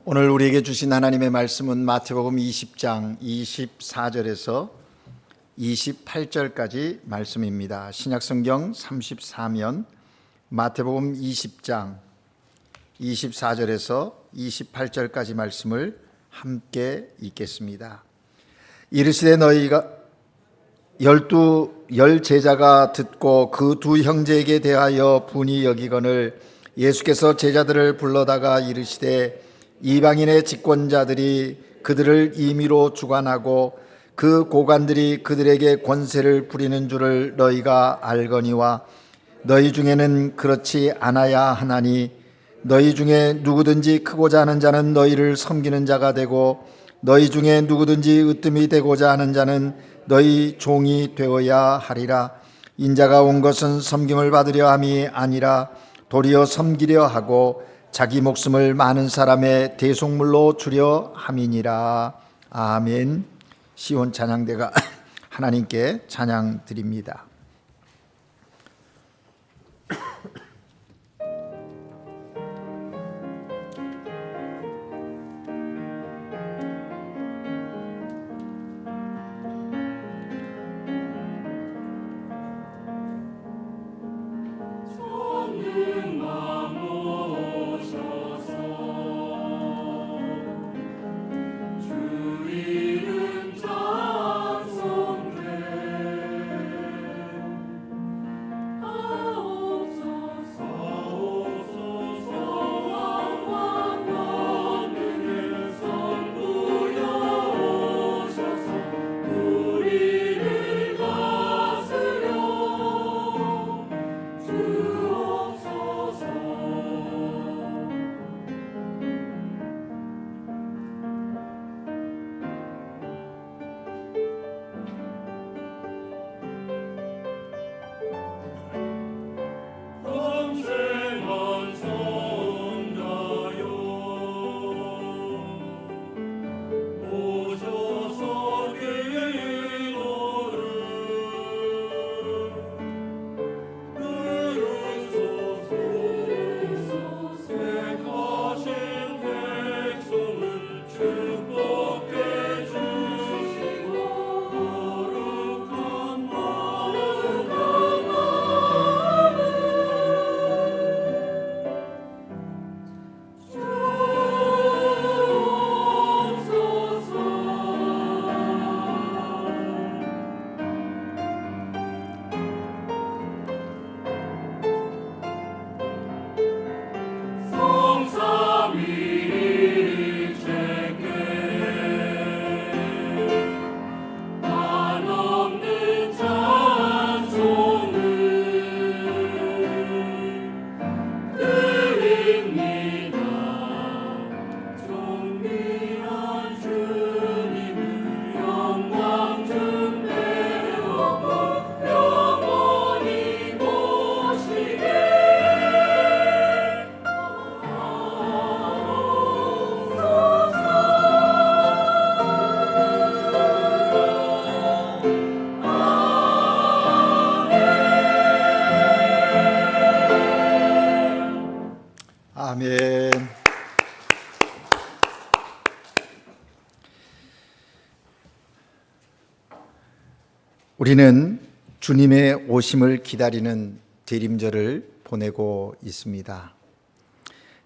오늘 우리에게 주신 하나님의 말씀은 마태복음 20장 24절에서 28절까지 말씀입니다. 신약성경 34면 마태복음 20장 24절에서 28절까지 말씀을 함께 읽겠습니다. 이르시되 너희가 열 제자가 듣고 그 두 형제에게 대하여 분이 여기거늘 예수께서 제자들을 불러다가 이르시되 이방인의 집권자들이 그들을 임의로 주관하고 그 고관들이 그들에게 권세를 부리는 줄을 너희가 알거니와 너희 중에는 그렇지 않아야 하나니 너희 중에 누구든지 크고자 하는 자는 너희를 섬기는 자가 되고 너희 중에 누구든지 으뜸이 되고자 하는 자는 너희 종이 되어야 하리라. 인자가 온 것은 섬김을 받으려 함이 아니라 도리어 섬기려 하고 자기 목숨을 많은 사람의 대속물로 주려 함이니라. 아멘. 시온 찬양대가 하나님께 찬양 드립니다. 아멘. 우리는 주님의 오심을 기다리는 대림절을 보내고 있습니다.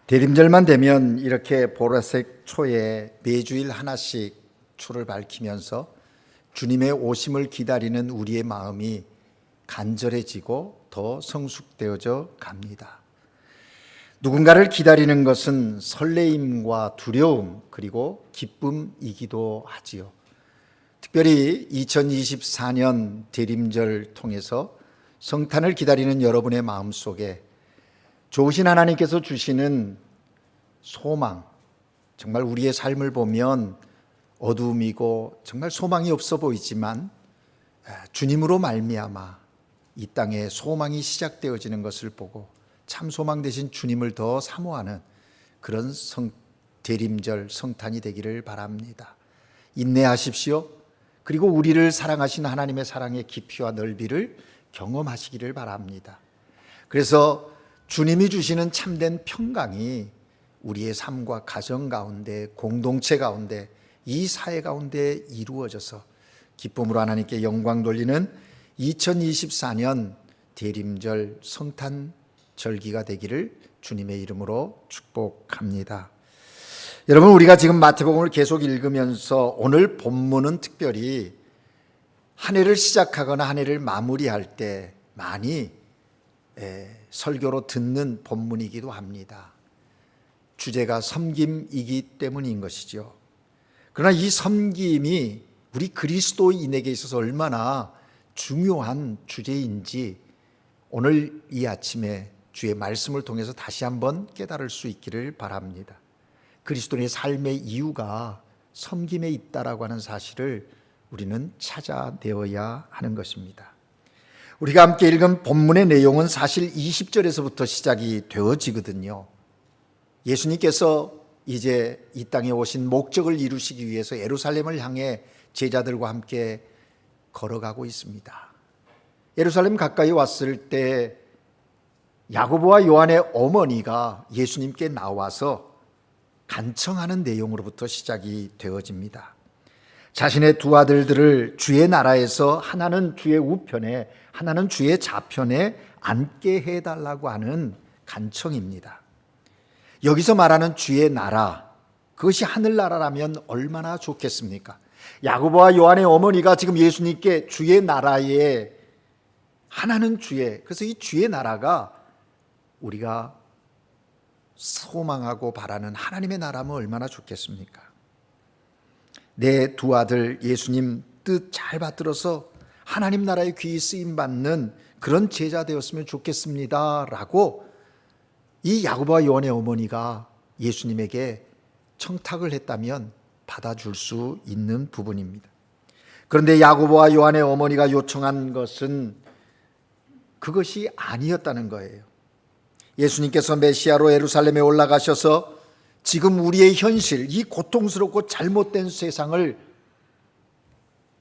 대림절만 되면 이렇게 보라색 초에 매주일 하나씩 초를 밝히면서 주님의 오심을 기다리는 우리의 마음이 간절해지고 더 성숙되어져 갑니다. 누군가를 기다리는 것은 설레임과 두려움 그리고 기쁨이기도 하지요. 특별히 2024년 대림절 통해서 성탄을 기다리는 여러분의 마음속에 좋으신 하나님께서 주시는 소망, 정말 우리의 삶을 보면 어두움이고 정말 소망이 없어 보이지만 주님으로 말미암아 이 땅에 소망이 시작되어지는 것을 보고 참 소망 되신 주님을 더 사모하는 그런 대림절 성탄이 되기를 바랍니다. 인내하십시오. 그리고 우리를 사랑하신 하나님의 사랑의 깊이와 넓이를 경험하시기를 바랍니다. 그래서 주님이 주시는 참된 평강이 우리의 삶과 가정 가운데, 공동체 가운데, 이 사회 가운데 이루어져서 기쁨으로 하나님께 영광 돌리는 2024년 대림절 성탄 절기가 되기를 주님의 이름으로 축복합니다. 여러분, 우리가 지금 마태복음을 계속 읽으면서 오늘 본문은 특별히 한 해를 시작하거나 한 해를 마무리할 때 많이 설교로 듣는 본문이기도 합니다. 주제가 섬김이기 때문인 것이죠. 그러나 이 섬김이 우리 그리스도인에게 있어서 얼마나 중요한 주제인지 오늘 이 아침에 주의 말씀을 통해서 다시 한번 깨달을 수 있기를 바랍니다. 그리스도인의 삶의 이유가 섬김에 있다라고 하는 사실을 우리는 찾아내어야 하는 것입니다. 우리가 함께 읽은 본문의 내용은 사실 20절에서부터 시작이 되어지거든요. 예수님께서 이제 이 땅에 오신 목적을 이루시기 위해서 예루살렘을 향해 제자들과 함께 걸어가고 있습니다. 예루살렘 가까이 왔을 때 야고보와 요한의 어머니가 예수님께 나와서 간청하는 내용으로부터 시작이 되어집니다. 자신의 두 아들들을 주의 나라에서 하나는 주의 우편에 하나는 주의 좌편에 앉게 해달라고 하는 간청입니다. 여기서 말하는 주의 나라, 그것이 하늘나라라면 얼마나 좋겠습니까? 야고보와 요한의 어머니가 지금 예수님께 주의 나라에 하나는 주의, 그래서 이 주의 나라가 우리가 소망하고 바라는 하나님의 나라면 얼마나 좋겠습니까? 내 두 아들 예수님 뜻 잘 받들어서 하나님 나라의 귀히 쓰임받는 그런 제자 되었으면 좋겠습니다 라고 이 야고보와 요한의 어머니가 예수님에게 청탁을 했다면 받아줄 수 있는 부분입니다. 그런데 야고보와 요한의 어머니가 요청한 것은 그것이 아니었다는 거예요. 예수님께서 메시아로 예루살렘에 올라가셔서 지금 우리의 현실, 이 고통스럽고 잘못된 세상을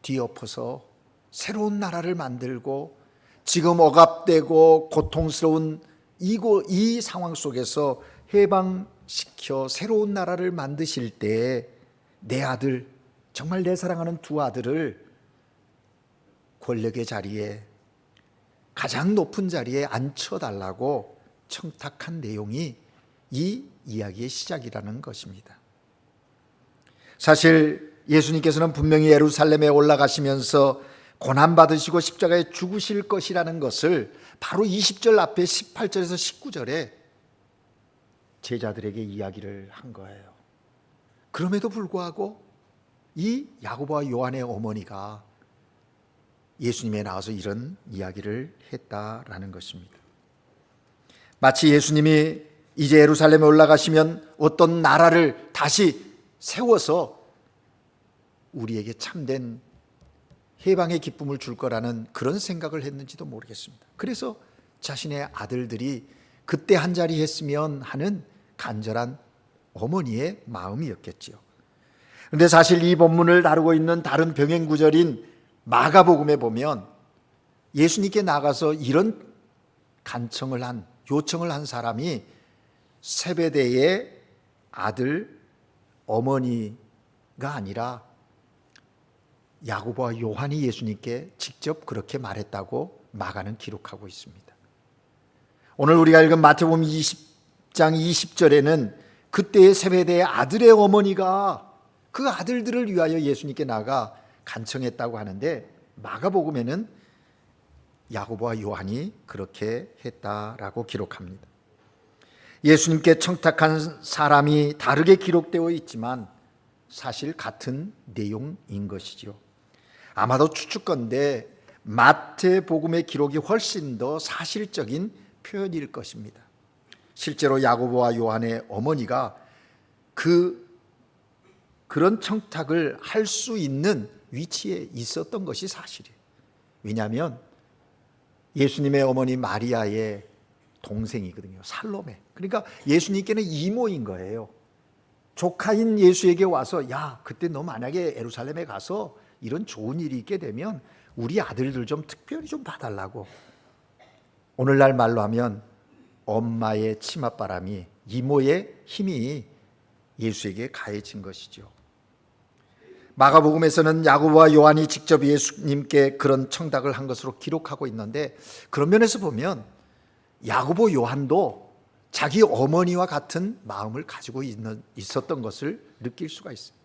뒤엎어서 새로운 나라를 만들고 지금 억압되고 고통스러운 이 상황 속에서 해방시켜 새로운 나라를 만드실 때 내 아들, 정말 내 사랑하는 두 아들을 권력의 자리에, 가장 높은 자리에 앉혀달라고 청탁한 내용이 이 이야기의 시작이라는 것입니다. 사실 예수님께서는 분명히 예루살렘에 올라가시면서 고난받으시고 십자가에 죽으실 것이라는 것을 바로 20절 앞에 18절에서 19절에 제자들에게 이야기를 한 거예요. 그럼에도 불구하고 이 야고보와 요한의 어머니가 예수님에 나와서 이런 이야기를 했다라는 것입니다. 마치 예수님이 이제 예루살렘에 올라가시면 어떤 나라를 다시 세워서 우리에게 참된 해방의 기쁨을 줄 거라는 그런 생각을 했는지도 모르겠습니다. 그래서 자신의 아들들이 그때 한자리 했으면 하는 간절한 어머니의 마음이었겠지요. 그런데 사실 이 본문을 다루고 있는 다른 병행 구절인 마가복음에 보면 예수님께 나가서 이런 요청을 한 사람이 세베대의 아들 어머니가 아니라 야고보와 요한이 예수님께 직접 그렇게 말했다고 마가는 기록하고 있습니다. 오늘 우리가 읽은 마태복음 20장 20절에는 그때의 세베대의 아들의 어머니가 그 아들들을 위하여 예수님께 나가 간청했다고 하는데 마가복음에는 야고보와 요한이 그렇게 했다라고 기록합니다. 예수님께 청탁한 사람이 다르게 기록되어 있지만 사실 같은 내용인 것이죠. 아마도 추측건데 마태복음의 기록이 훨씬 더 사실적인 표현일 것입니다. 실제로 야고보와 요한의 어머니가 그런 청탁을 할 수 있는 위치에 있었던 것이 사실이에요. 왜냐하면 예수님의 어머니 마리아의 동생이거든요. 살로메. 그러니까 예수님께는 이모인 거예요. 조카인 예수에게 와서 야, 그때 너 만약에 예루살렘에 가서 이런 좋은 일이 있게 되면 우리 아들들 좀 특별히 좀 봐달라고. 오늘날 말로 하면 엄마의 치맛바람이 이모의 힘이 예수에게 가해진 것이죠. 마가복음에서는 야고보와 요한이 직접 예수님께 그런 청탁을 한 것으로 기록하고 있는데, 그런 면에서 보면 야고보 요한도 자기 어머니와 같은 마음을 가지고 있었던 것을 느낄 수가 있어요.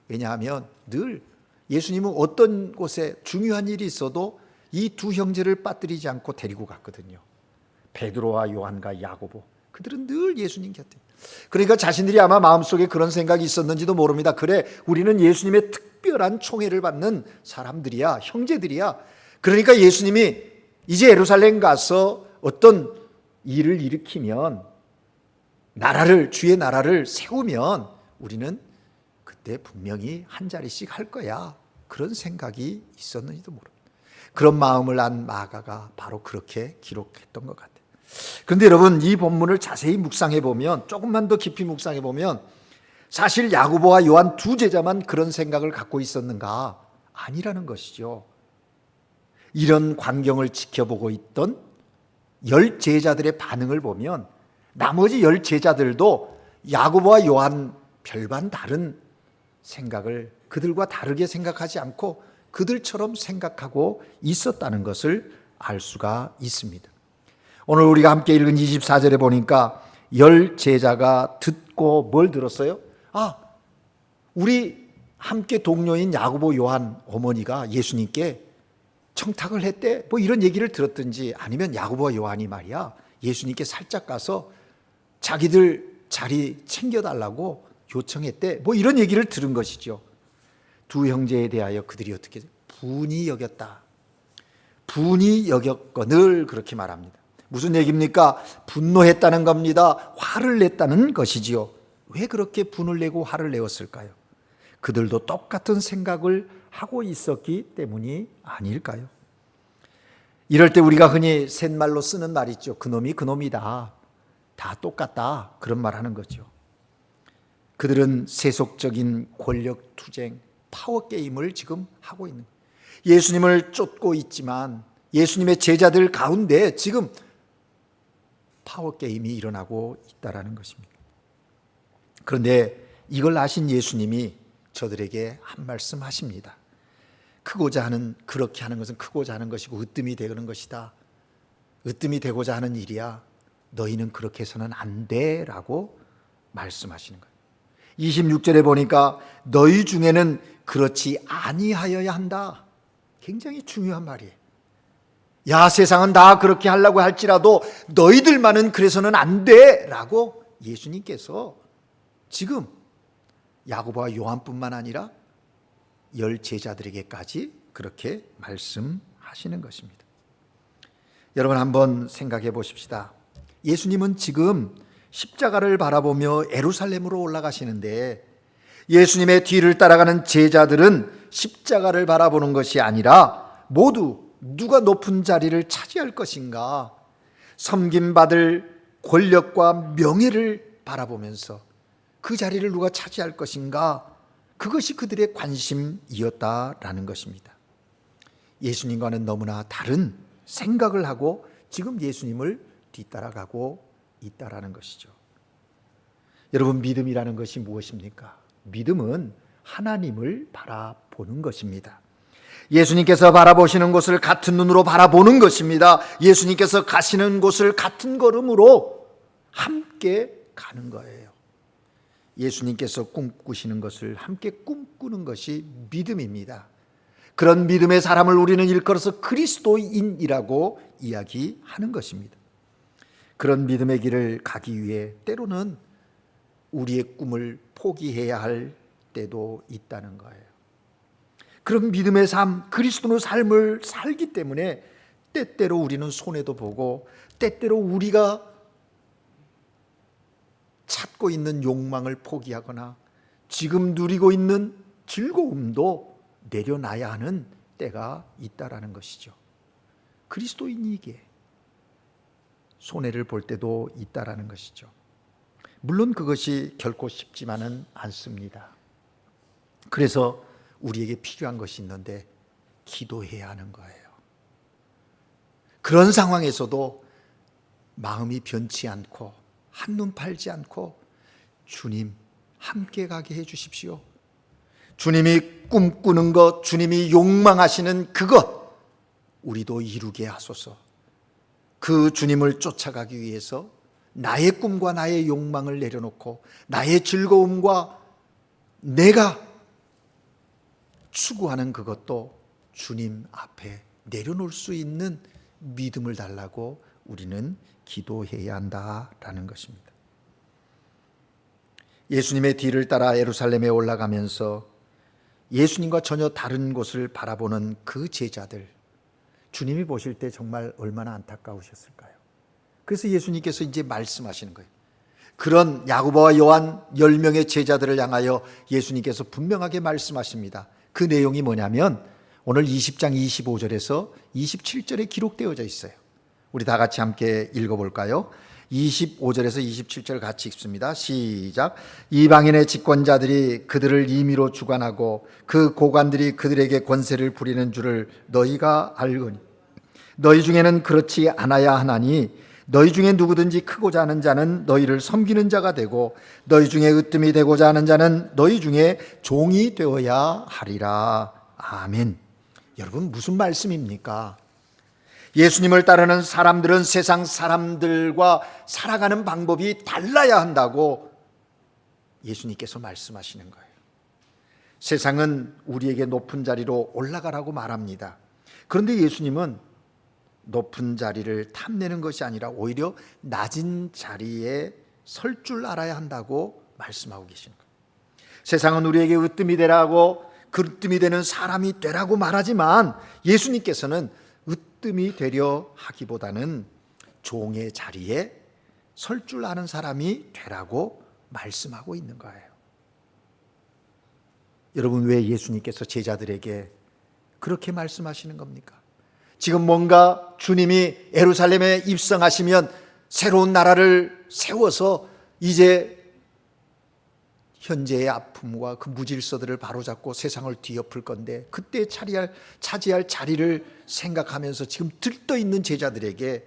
왜냐하면 늘 예수님은 어떤 곳에 중요한 일이 있어도 이 두 형제를 빠뜨리지 않고 데리고 갔거든요. 베드로와 요한과 야고보, 그들은 늘 예수님 곁에. 그러니까 자신들이 아마 마음속에 그런 생각이 있었는지도 모릅니다. 그래, 우리는 예수님의 특별한 총애를 받는 사람들이야, 형제들이야. 그러니까 예수님이 이제 예루살렘 가서 어떤 일을 일으키면, 주의 나라를 세우면 우리는 그때 분명히 한 자리씩 할 거야, 그런 생각이 있었는지도 모릅니다. 그런 마음을 안 마가가 바로 그렇게 기록했던 것 같아요. 그런데 여러분, 이 본문을 자세히 묵상해 보면, 조금만 더 깊이 묵상해 보면, 사실 야고보와 요한 두 제자만 그런 생각을 갖고 있었는가? 아니라는 것이죠. 이런 광경을 지켜보고 있던 10 제자들의 반응을 보면 나머지 10 제자들도 야고보와 요한 별반 다른 생각을, 그들과 다르게 생각하지 않고 그들처럼 생각하고 있었다는 것을 알 수가 있습니다. 오늘 우리가 함께 읽은 24절에 보니까 10 제자가 듣고 뭘 들었어요? 우리 함께 동료인 야고보 요한 어머니가 예수님께 청탁을 했대, 뭐 이런 얘기를 들었든지, 아니면 야고보와 요한이 말이야 예수님께 살짝 가서 자기들 자리 챙겨달라고 요청했대, 뭐 이런 얘기를 들은 것이죠. 두 형제에 대하여 그들이 어떻게 분이 여겼다, 분이 여겼거늘, 그렇게 말합니다. 무슨 얘기입니까? 분노했다는 겁니다. 화를 냈다는 것이지요. 왜 그렇게 분을 내고 화를 내었을까요? 그들도 똑같은 생각을 하고 있었기 때문이 아닐까요? 이럴 때 우리가 흔히 셋말로 쓰는 말 있죠. 그놈이 그놈이다, 다 똑같다, 그런 말 하는 거죠. 그들은 세속적인 권력 투쟁, 파워 게임을 지금 하고 있는 거예요. 예수님을 쫓고 있지만 예수님의 제자들 가운데 지금 파워 게임이 일어나고 있다라는 것입니다. 그런데 이걸 아신 예수님이 저들에게 한 말씀 하십니다. 그렇게 하는 것은 크고자 하는 것이고 으뜸이 되는 것이다. 으뜸이 되고자 하는 일이야. 너희는 그렇게 해서는 안 돼, 라고 말씀하시는 거예요. 26절에 보니까 너희 중에는 그렇지 아니하여야 한다. 굉장히 중요한 말이에요. 야, 세상은 다 그렇게 하려고 할지라도 너희들만은 그래서는 안 돼, 라고 예수님께서 지금 야고보와 요한뿐만 아니라 10 제자들에게까지 그렇게 말씀하시는 것입니다. 여러분, 한번 생각해 보십시다. 예수님은 지금 십자가를 바라보며 예루살렘으로 올라가시는데, 예수님의 뒤를 따라가는 제자들은 십자가를 바라보는 것이 아니라 모두 누가 높은 자리를 차지할 것인가, 섬김받을 권력과 명예를 바라보면서 그 자리를 누가 차지할 것인가, 그것이 그들의 관심이었다라는 것입니다. 예수님과는 너무나 다른 생각을 하고 지금 예수님을 뒤따라가고 있다라는 것이죠. 여러분, 믿음이라는 것이 무엇입니까? 믿음은 하나님을 바라보는 것입니다. 예수님께서 바라보시는 곳을 같은 눈으로 바라보는 것입니다. 예수님께서 가시는 곳을 같은 걸음으로 함께 가는 거예요. 예수님께서 꿈꾸시는 것을 함께 꿈꾸는 것이 믿음입니다. 그런 믿음의 사람을 우리는 일컬어서 그리스도인이라고 이야기하는 것입니다. 그런 믿음의 길을 가기 위해 때로는 우리의 꿈을 포기해야 할 때도 있다는 거예요. 그런 믿음의 삶, 그리스도의 삶을 살기 때문에 때때로 우리는 손해도 보고, 때때로 우리가 찾고 있는 욕망을 포기하거나 지금 누리고 있는 즐거움도 내려놔야 하는 때가 있다라는 것이죠. 그리스도인이기에 손해를 볼 때도 있다라는 것이죠. 물론 그것이 결코 쉽지만은 않습니다. 그래서 우리에게 필요한 것이 있는데 기도해야 하는 거예요. 그런 상황에서도 마음이 변치 않고 한눈 팔지 않고 주님 함께 가게 해 주십시오. 주님이 꿈꾸는 것, 주님이 욕망하시는 그것 우리도 이루게 하소서. 그 주님을 쫓아가기 위해서 나의 꿈과 나의 욕망을 내려놓고 나의 즐거움과 내가 추구하는 그것도 주님 앞에 내려놓을 수 있는 믿음을 달라고 우리는 기도해야 한다라는 것입니다. 예수님의 뒤를 따라 예루살렘에 올라가면서 예수님과 전혀 다른 곳을 바라보는 그 제자들, 주님이 보실 때 정말 얼마나 안타까우셨을까요? 그래서 예수님께서 이제 말씀하시는 거예요. 그런 야고보와 요한 10명의 제자들을 향하여 예수님께서 분명하게 말씀하십니다. 그 내용이 뭐냐면 오늘 20장 25절에서 27절에 기록되어져 있어요. 우리 다 같이 함께 읽어볼까요? 25절에서 27절 같이 읽습니다. 시작. 이방인의 집권자들이 그들을 임의로 주관하고 그 고관들이 그들에게 권세를 부리는 줄을 너희가 알거니 너희 중에는 그렇지 않아야 하나니 너희 중에 누구든지 크고자 하는 자는 너희를 섬기는 자가 되고 너희 중에 으뜸이 되고자 하는 자는 너희 중에 종이 되어야 하리라. 아멘. 여러분 무슨 말씀입니까? 예수님을 따르는 사람들은 세상 사람들과 살아가는 방법이 달라야 한다고 예수님께서 말씀하시는 거예요. 세상은 우리에게 높은 자리로 올라가라고 말합니다. 그런데 예수님은 높은 자리를 탐내는 것이 아니라 오히려 낮은 자리에 설 줄 알아야 한다고 말씀하고 계시는 거예요. 세상은 우리에게 으뜸이 되라고 그 으뜸이 되는 사람이 되라고 말하지만 예수님께서는 으뜸이 되려 하기보다는 종의 자리에 설 줄 아는 사람이 되라고 말씀하고 있는 거예요. 여러분 왜 예수님께서 제자들에게 그렇게 말씀하시는 겁니까? 지금 뭔가 주님이 예루살렘에 입성하시면 새로운 나라를 세워서 이제 현재의 아픔과 그 무질서들을 바로잡고 세상을 뒤엎을 건데 그때 차지할 자리를 생각하면서 지금 들떠있는 제자들에게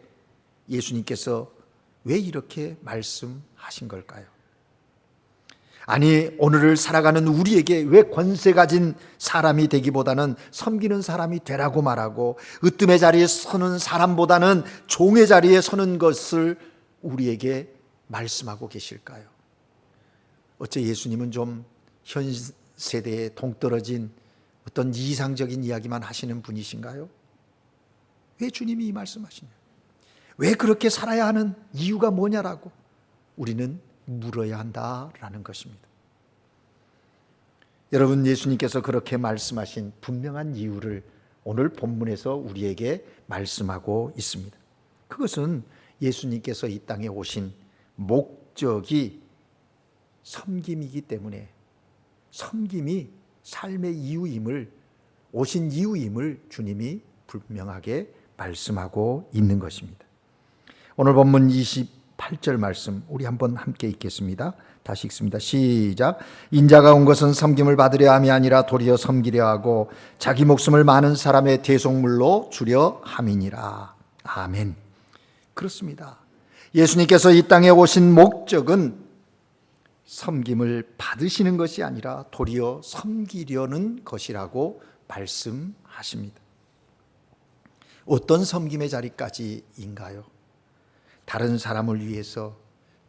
예수님께서 왜 이렇게 말씀하신 걸까요? 아니 오늘을 살아가는 우리에게 왜 권세 가진 사람이 되기보다는 섬기는 사람이 되라고 말하고 으뜸의 자리에 서는 사람보다는 종의 자리에 서는 것을 우리에게 말씀하고 계실까요? 어째 예수님은 좀 현 세대에 동떨어진 어떤 이상적인 이야기만 하시는 분이신가요? 왜 주님이 이 말씀하시냐? 왜 그렇게 살아야 하는 이유가 뭐냐라고 우리는 물어야 한다라는 것입니다. 여러분 예수님께서 그렇게 말씀하신 분명한 이유를 오늘 본문에서 우리에게 말씀하고 있습니다. 그것은 예수님께서 이 땅에 오신 목적이 섬김이기 때문에 섬김이 삶의 이유임을 오신 이유임을 주님이 분명하게 말씀하고 있는 것입니다. 오늘 본문 28절 말씀 우리 한번 함께 읽겠습니다. 다시 읽습니다. 시작. 인자가 온 것은 섬김을 받으려 함이 아니라 도리어 섬기려 하고 자기 목숨을 많은 사람의 대속물로 주려 함이니라. 아멘. 그렇습니다. 예수님께서 이 땅에 오신 목적은 섬김을 받으시는 것이 아니라 도리어 섬기려는 것이라고 말씀하십니다. 어떤 섬김의 자리까지인가요? 다른 사람을 위해서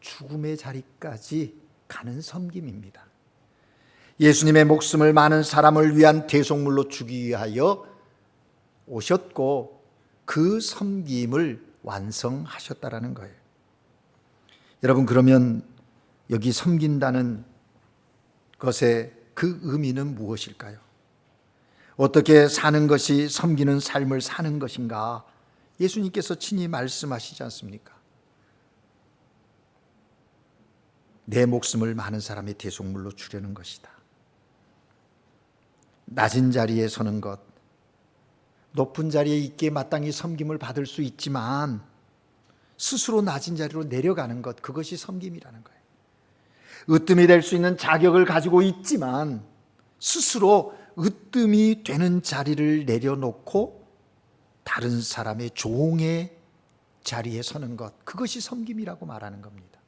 죽음의 자리까지 가는 섬김입니다. 예수님의 목숨을 많은 사람을 위한 대속물로 주기 위하여 오셨고 그 섬김을 완성하셨다라는 거예요. 여러분 그러면 여기 섬긴다는 것의 그 의미는 무엇일까요? 어떻게 사는 것이 섬기는 삶을 사는 것인가? 예수님께서 친히 말씀하시지 않습니까? 내 목숨을 많은 사람의 대속물로 주려는 것이다. 낮은 자리에 서는 것, 높은 자리에 있기에 마땅히 섬김을 받을 수 있지만 스스로 낮은 자리로 내려가는 것, 그것이 섬김이라는 거예요. 으뜸이 될 수 있는 자격을 가지고 있지만 스스로 으뜸이 되는 자리를 내려놓고 다른 사람의 종의 자리에 서는 것, 그것이 섬김이라고 말하는 겁니다.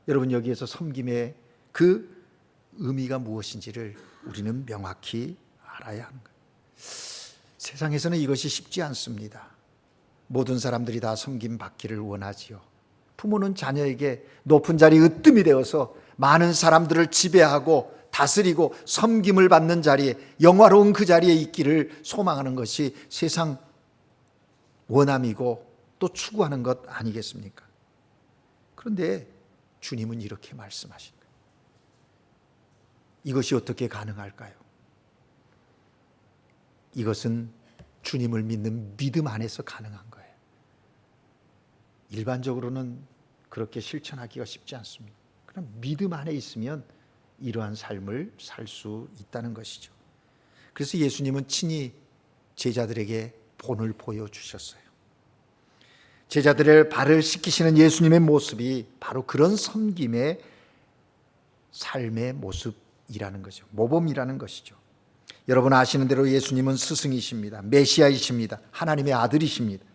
여러분, 여기에서 섬김의 그 의미가 무엇인지를 우리는 명확히 알아야 하는 거예요. 세상에서는 이것이 쉽지 않습니다. 모든 사람들이 다 섬김 받기를 원하지요. 부모는 자녀에게 높은 자리에 으뜸이 되어서 많은 사람들을 지배하고 다스리고 섬김을 받는 자리에, 영화로운 그 자리에 있기를 소망하는 것이 세상 원함이고 또 추구하는 것 아니겠습니까? 그런데 주님은 이렇게 말씀하신 거예요. 이것이 어떻게 가능할까요? 이것은 주님을 믿는 믿음 안에서 가능한 거예요. 일반적으로는 그렇게 실천하기가 쉽지 않습니다. 그럼 믿음 안에 있으면 이러한 삶을 살 수 있다는 것이죠. 그래서 예수님은 친히 제자들에게 본을 보여주셨어요. 제자들의 발을 씻기시는 예수님의 모습이 바로 그런 섬김의 삶의 모습이라는 거죠. 모범이라는 것이죠. 여러분 아시는 대로 예수님은 스승이십니다. 메시아이십니다. 하나님의 아들이십니다.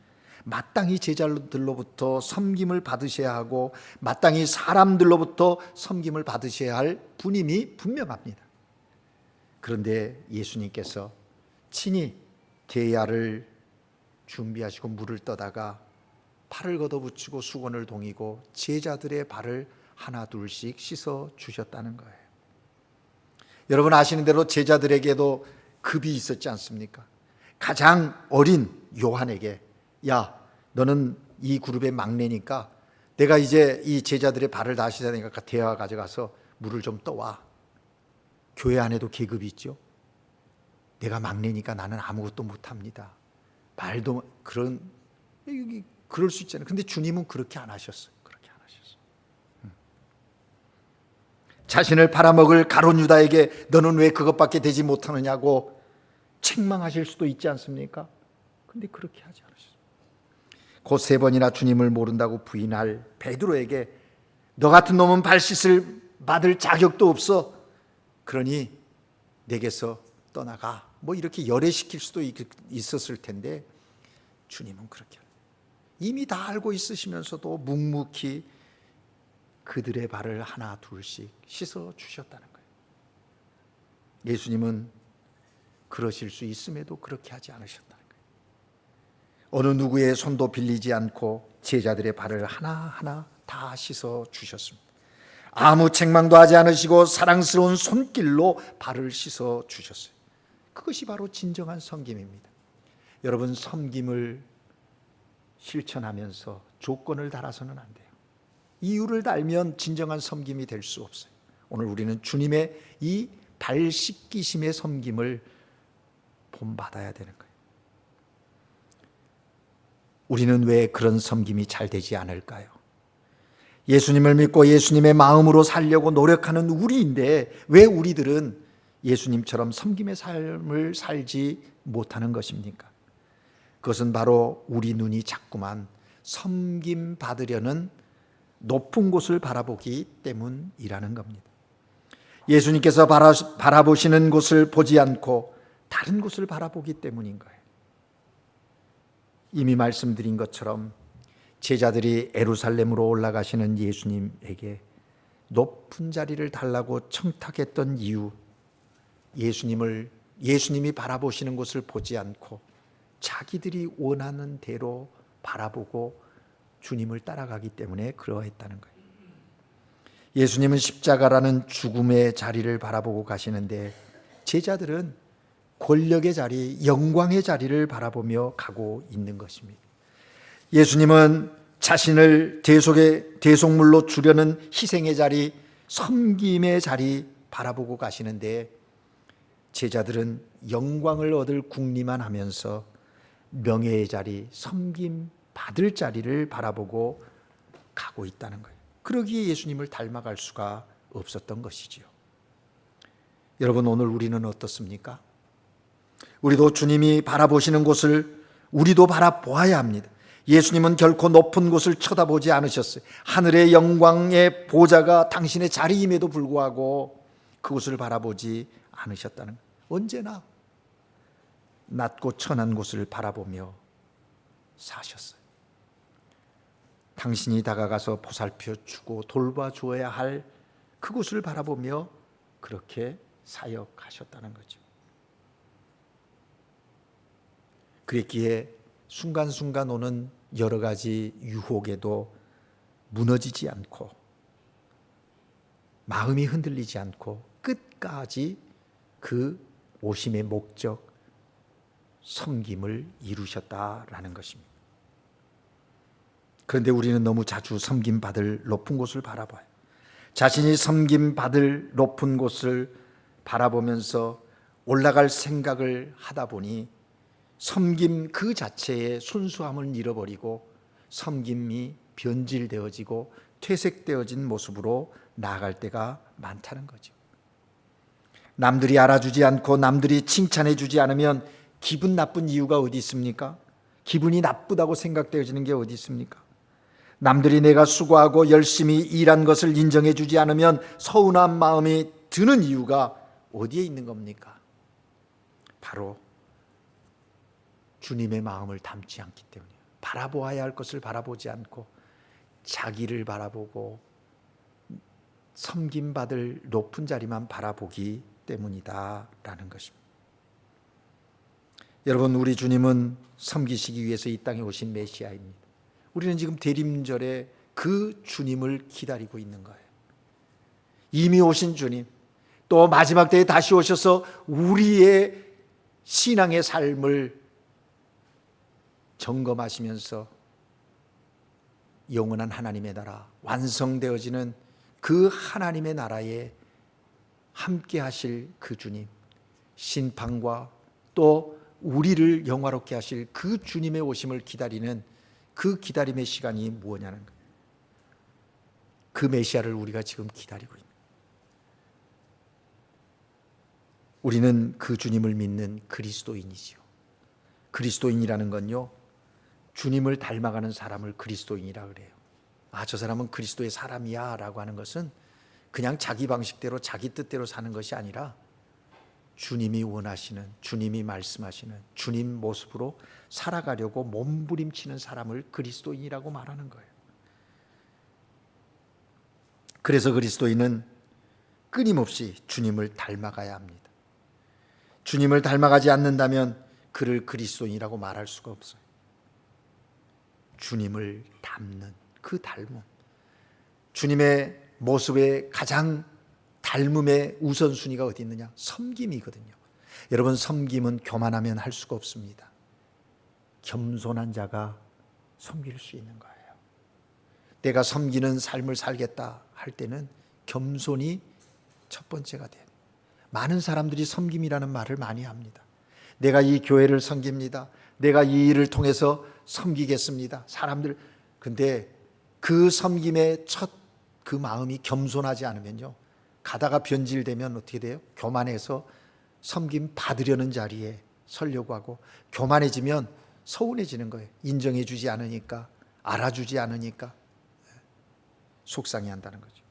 마땅히 제자들로부터 섬김을 받으셔야 하고 마땅히 사람들로부터 섬김을 받으셔야 할 분임이 분명합니다. 그런데 예수님께서 친히 대야를 준비하시고 물을 떠다가 팔을 걷어붙이고 수건을 동이고 제자들의 발을 하나 둘씩 씻어 주셨다는 거예요. 여러분 아시는 대로 제자들에게도 급이 있었지 않습니까? 가장 어린 요한에게, 야, 너는 이 그룹의 막내니까 내가 이제 이 제자들의 발을 다 씻어야 되니까 대야 가져가서 물을 좀 떠와. 교회 안에도 계급이 있죠. 내가 막내니까 나는 아무것도 못합니다. 말도 그럴 수 있잖아요. 근데 주님은 그렇게 안 하셨어요. 그렇게 안 하셨어요. 자신을 팔아먹을 가룟 유다에게 너는 왜 그것밖에 되지 못하느냐고 책망하실 수도 있지 않습니까? 근데 그렇게 하지 않으셨어요. 곧 3번이나 주님을 모른다고 부인할 베드로에게 너 같은 놈은 발 씻을 받을 자격도 없어. 그러니 내게서 떠나가. 뭐 이렇게 열애시킬 수도 있었을 텐데 주님은 그렇게 이미 다 알고 있으시면서도 묵묵히 그들의 발을 하나 둘씩 씻어 주셨다는 거예요. 예수님은 그러실 수 있음에도 그렇게 하지 않으셨다는 거예요. 어느 누구의 손도 빌리지 않고 제자들의 발을 하나하나 다 씻어 주셨습니다. 아무 책망도 하지 않으시고 사랑스러운 손길로 발을 씻어 주셨어요. 그것이 바로 진정한 섬김입니다. 여러분, 섬김을 실천하면서 조건을 달아서는 안 돼요. 이유를 달면 진정한 섬김이 될 수 없어요. 오늘 우리는 주님의 이 발 씻기심의 섬김을 본받아야 되는 거예요. 우리는 왜 그런 섬김이 잘 되지 않을까요? 예수님을 믿고 예수님의 마음으로 살려고 노력하는 우리인데 왜 우리들은 예수님처럼 섬김의 삶을 살지 못하는 것입니까? 그것은 바로 우리 눈이 자꾸만 섬김 받으려는 높은 곳을 바라보기 때문이라는 겁니다. 예수님께서 바라보시는 곳을 보지 않고 다른 곳을 바라보기 때문인 거예요. 이미 말씀드린 것처럼 제자들이 예루살렘으로 올라가시는 예수님에게 높은 자리를 달라고 청탁했던 이유, 예수님이 바라보시는 곳을 보지 않고 자기들이 원하는 대로 바라보고 주님을 따라가기 때문에 그러했다는 거예요. 예수님은 십자가라는 죽음의 자리를 바라보고 가시는데 제자들은 권력의 자리, 영광의 자리를 바라보며 가고 있는 것입니다. 예수님은 자신을 대속물로 주려는 희생의 자리, 섬김의 자리 바라보고 가시는데 제자들은 영광을 얻을 궁리만 하면서 명예의 자리, 섬김 받을 자리를 바라보고 가고 있다는 거예요. 그러기에 예수님을 닮아갈 수가 없었던 것이지요. 여러분, 오늘 우리는 어떻습니까? 우리도 주님이 바라보시는 곳을 우리도 바라보아야 합니다. 예수님은 결코 높은 곳을 쳐다보지 않으셨어요. 하늘의 영광의 보좌가 당신의 자리임에도 불구하고 그곳을 바라보지 않으셨다는 거예요. 언제나 낮고 천한 곳을 바라보며 사셨어요. 당신이 다가가서 보살펴 주고 돌봐주어야 할 그곳을 바라보며 그렇게 사역하셨다는 거죠. 그랬기에 순간순간 오는 여러 가지 유혹에도 무너지지 않고 마음이 흔들리지 않고 끝까지 그 오심의 목적 섬김을 이루셨다라는 것입니다. 그런데 우리는 너무 자주 섬김받을 높은 곳을 바라봐요. 자신이 섬김받을 높은 곳을 바라보면서 올라갈 생각을 하다 보니 섬김 그 자체의 순수함을 잃어버리고 섬김이 변질되어지고 퇴색되어진 모습으로 나아갈 때가 많다는 거죠. 남들이 알아주지 않고 남들이 칭찬해 주지 않으면 기분 나쁜 이유가 어디 있습니까? 기분이 나쁘다고 생각되어지는 게 어디 있습니까? 남들이 내가 수고하고 열심히 일한 것을 인정해 주지 않으면 서운한 마음이 드는 이유가 어디에 있는 겁니까? 바로 주님의 마음을 담지 않기 때문이에요. 바라보아야 할 것을 바라보지 않고 자기를 바라보고 섬김받을 높은 자리만 바라보기 때문이다라는 것입니다. 여러분, 우리 주님은 섬기시기 위해서 이 땅에 오신 메시아입니다. 우리는 지금 대림절에 그 주님을 기다리고 있는 거예요. 이미 오신 주님, 또 마지막 때에 다시 오셔서 우리의 신앙의 삶을 점검하시면서 영원한 하나님의 나라, 완성되어지는 그 하나님의 나라에 함께 하실 그 주님, 심판과 또 우리를 영화롭게 하실 그 주님의 오심을 기다리는 그 기다림의 시간이 무엇냐는 거예요. 그 메시아를 우리가 지금 기다리고 있는 거예요. 우리는 그 주님을 믿는 그리스도인이지요. 그리스도인이라는 건요, 주님을 닮아가는 사람을 그리스도인이라 그래요. 아, 저 사람은 그리스도의 사람이야 라고 하는 것은 그냥 자기 방식대로 자기 뜻대로 사는 것이 아니라 주님이 원하시는, 주님이 말씀하시는 주님 모습으로 살아가려고 몸부림치는 사람을 그리스도인이라고 말하는 거예요. 그래서 그리스도인은 끊임없이 주님을 닮아가야 합니다. 주님을 닮아가지 않는다면 그를 그리스도인이라고 말할 수가 없어요. 주님을 닮는 그 닮음, 주님의 모습의 가장 닮음의 우선순위가 어디 있느냐? 섬김이거든요. 여러분, 섬김은 교만하면 할 수가 없습니다. 겸손한 자가 섬길 수 있는 거예요. 내가 섬기는 삶을 살겠다 할 때는 겸손이 첫 번째가 돼요. 많은 사람들이 섬김이라는 말을 많이 합니다. 내가 이 교회를 섬깁니다. 내가 이 일을 통해서 섬기겠습니다. 사람들, 근데 그 섬김의 첫 그 마음이 겸손하지 않으면요, 가다가 변질되면 어떻게 돼요? 교만해서 섬김 받으려는 자리에 서려고 하고, 교만해지면 서운해지는 거예요. 인정해 주지 않으니까, 알아주지 않으니까 속상해 한다는 거죠.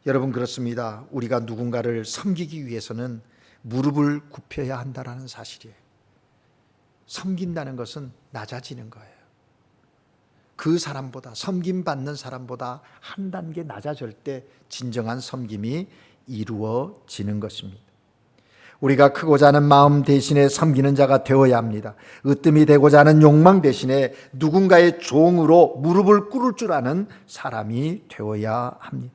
여러분, 그렇습니다. 우리가 누군가를 섬기기 위해서는 무릎을 굽혀야 한다는 사실이에요. 섬긴다는 것은 낮아지는 거예요. 그 사람보다, 섬김받는 사람보다 한 단계 낮아질 때 진정한 섬김이 이루어지는 것입니다. 우리가 크고자 하는 마음 대신에 섬기는 자가 되어야 합니다. 으뜸이 되고자 하는 욕망 대신에 누군가의 종으로 무릎을 꿇을 줄 아는 사람이 되어야 합니다.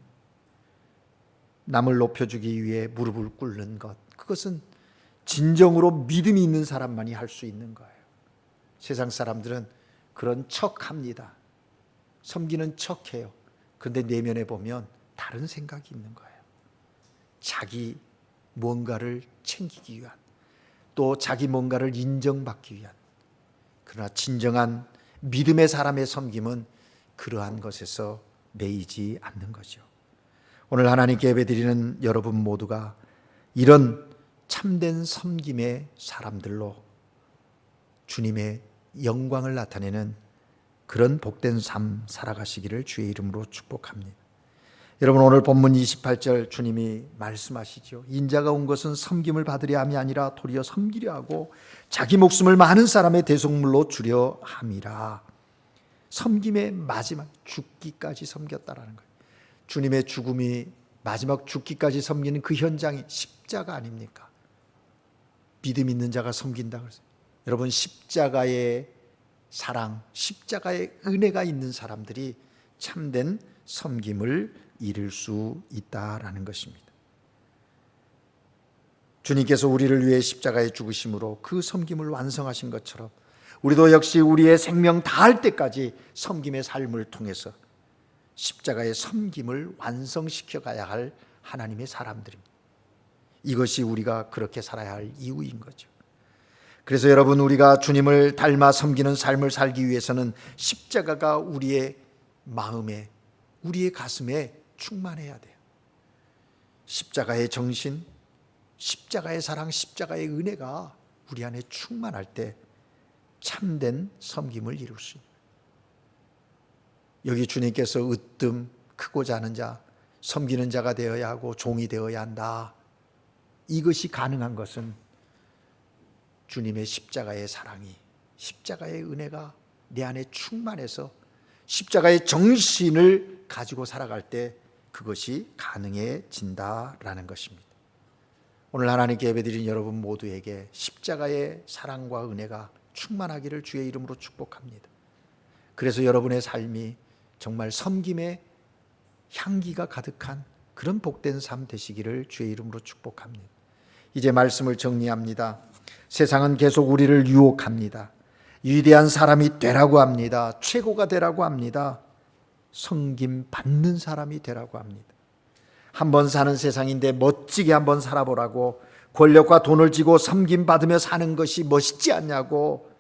남을 높여주기 위해 무릎을 꿇는 것, 그것은 진정으로 믿음이 있는 사람만이 할 수 있는 거예요. 세상 사람들은 그런 척합니다. 섬기는 척해요. 그런데 내면에 보면 다른 생각이 있는 거예요. 자기 뭔가를 챙기기 위한, 또 자기 뭔가를 인정받기 위한. 그러나 진정한 믿음의 사람의 섬김은 그러한 것에서 매이지 않는 거죠. 오늘 하나님께 예배드리는 여러분 모두가 이런 참된 섬김의 사람들로 주님의 영광을 나타내는 그런 복된 삶 살아가시기를 주의 이름으로 축복합니다. 여러분, 오늘 본문 28절 주님이 말씀하시죠. 인자가 온 것은 섬김을 받으려 함이 아니라 도리어 섬기려 하고 자기 목숨을 많은 사람의 대속물로 주려 함이라. 섬김의 마지막 죽기까지 섬겼다라는 거예요. 주님의 죽음이 마지막 죽기까지 섬기는 그 현장이 십자가 아닙니까? 믿음 있는 자가 섬긴다 그랬어요. 여러분, 십자가의 사랑, 십자가의 은혜가 있는 사람들이 참된 섬김을 이룰 수 있다라는 것입니다. 주님께서 우리를 위해 십자가에 죽으심으로 그 섬김을 완성하신 것처럼 우리도 역시 우리의 생명 다할 때까지 섬김의 삶을 통해서 십자가의 섬김을 완성시켜 가야 할 하나님의 사람들입니다. 이것이 우리가 그렇게 살아야 할 이유인 거죠. 그래서 여러분, 우리가 주님을 닮아 섬기는 삶을 살기 위해서는 십자가가 우리의 마음에, 우리의 가슴에 충만해야 돼요. 십자가의 정신, 십자가의 사랑, 십자가의 은혜가 우리 안에 충만할 때 참된 섬김을 이룰 수 있어요. 여기 주님께서 으뜸 크고자 하는 자, 섬기는 자가 되어야 하고 종이 되어야 한다. 이것이 가능한 것은 주님의 십자가의 사랑이, 십자가의 은혜가 내 안에 충만해서 십자가의 정신을 가지고 살아갈 때 그것이 가능해진다라는 것입니다. 오늘 하나님께 예배드린 여러분 모두에게 십자가의 사랑과 은혜가 충만하기를 주의 이름으로 축복합니다. 그래서 여러분의 삶이 정말 섬김의 향기가 가득한 그런 복된 삶 되시기를 주의 이름으로 축복합니다. 이제 말씀을 정리합니다. 세상은 계속 우리를 유혹합니다. 위대한 사람이 되라고 합니다. 최고가 되라고 합니다. 섬김 받는 사람이 되라고 합니다. 한번 사는 세상인데 멋지게 한번 살아보라고, 권력과 돈을 쥐고 섬김 받으며 사는 것이 멋있지 않냐고,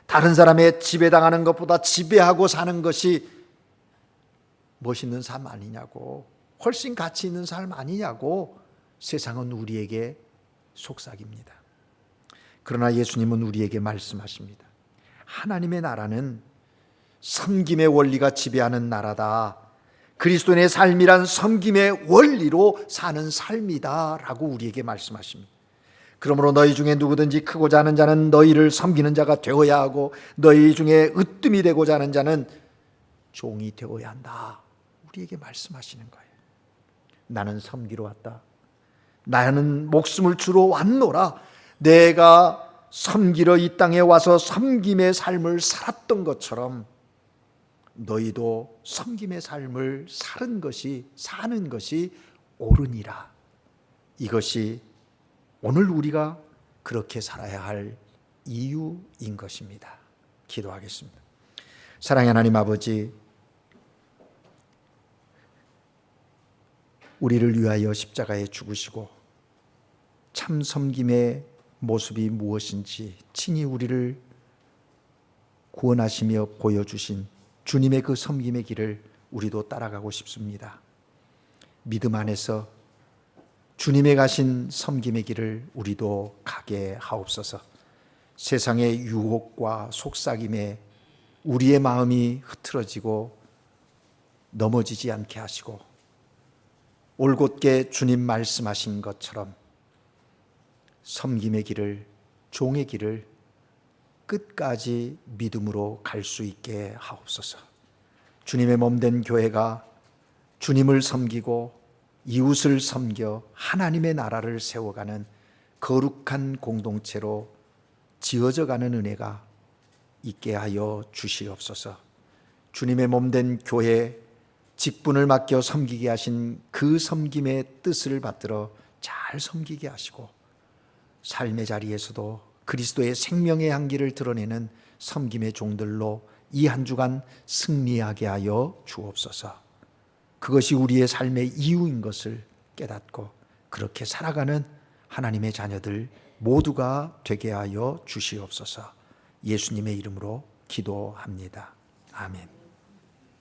다른 사람의 지배당하는 것보다 지배하고 사는 것이 멋있는 삶 아니냐고, 훨씬 가치 있는 삶 아니냐고 세상은 우리에게 속삭입니다. 그러나 예수님은 우리에게 말씀하십니다. 하나님의 나라는 섬김의 원리가 지배하는 나라다. 그리스도인의 삶이란 섬김의 원리로 사는 삶이다 라고 우리에게 말씀하십니다. 그러므로 너희 중에 누구든지 크고자 하는 자는 너희를 섬기는 자가 되어야 하고, 너희 중에 으뜸이 되고자 하는 자는 종이 되어야 한다. 우리에게 말씀하시는 거예요. 나는 섬기러 왔다. 나는 목숨을 주러 왔노라. 내가 섬기러 이 땅에 와서 섬김의 삶을 살았던 것처럼 너희도 섬김의 삶을 사는 것이 옳으니라. 이것이 오늘 우리가 그렇게 살아야 할 이유인 것입니다. 기도하겠습니다. 사랑의 하나님 아버지, 우리를 위하여 십자가에 죽으시고 참 섬김의 모습이 무엇인지 친히 우리를 구원하시며 보여주신 주님의 그 섬김의 길을 우리도 따라가고 싶습니다. 믿음 안에서 주님의 가신 섬김의 길을 우리도 가게 하옵소서. 세상의 유혹과 속삭임에 우리의 마음이 흐트러지고 넘어지지 않게 하시고, 올곧게 주님 말씀하신 것처럼 섬김의 길을, 종의 길을 끝까지 믿음으로 갈 수 있게 하옵소서. 주님의 몸된 교회가 주님을 섬기고 이웃을 섬겨 하나님의 나라를 세워가는 거룩한 공동체로 지어져가는 은혜가 있게 하여 주시옵소서. 주님의 몸된 교회, 직분을 맡겨 섬기게 하신 그 섬김의 뜻을 받들어 잘 섬기게 하시고, 삶의 자리에서도 그리스도의 생명의 향기를 드러내는 섬김의 종들로 이 한 주간 승리하게 하여 주옵소서. 그것이 우리의 삶의 이유인 것을 깨닫고 그렇게 살아가는 하나님의 자녀들 모두가 되게 하여 주시옵소서. 예수님의 이름으로 기도합니다. 아멘.